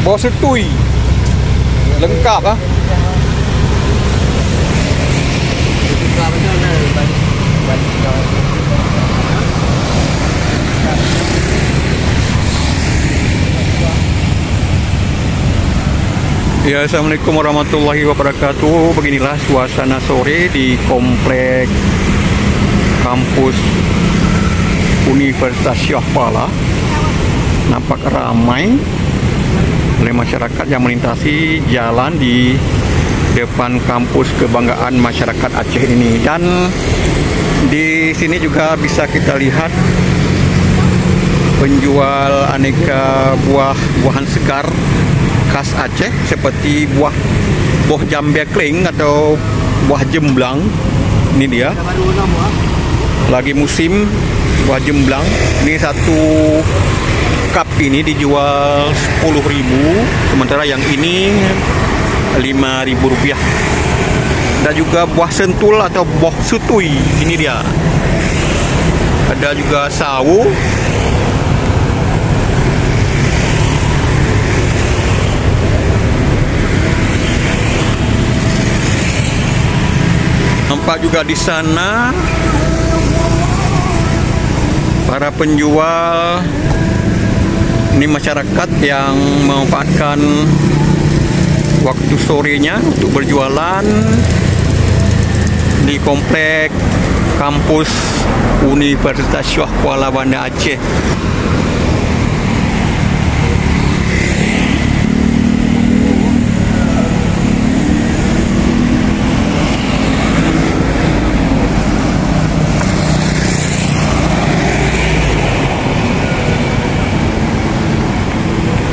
Bawah setui. Lengkap ah. Ya, assalamualaikum warahmatullahi wabarakatuh. Beginilah suasana sore di komplek kampus Universitas Syah Kuala. Nampak ramai oleh masyarakat yang melintasi jalan di depan kampus kebanggaan masyarakat Aceh ini. Dan di sini juga bisa kita lihat penjual aneka buah-buahan segar khas Aceh seperti buah jambe kling atau buah jemblang. Ini dia. Lagi musim buah jemblang. Ini satu cup ini dijual 10.000, sementara yang ini 5.000 rupiah. Ada juga buah sentul atau buah sutui. Ini dia. Ada juga sawu. Nampak juga di sana para penjual. Ini masyarakat yang memanfaatkan waktu sorenya untuk berjualan di komplek kampus Universitas Syah Kuala Banda Aceh.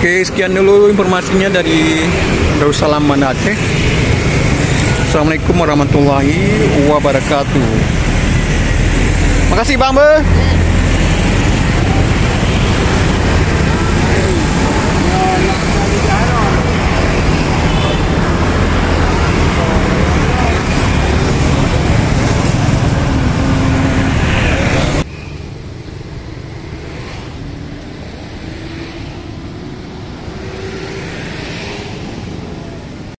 Oke, sekian dulu informasinya dari Darussalam Banda Aceh. Assalamualaikum warahmatullahi wabarakatuh. Makasih Bang Be.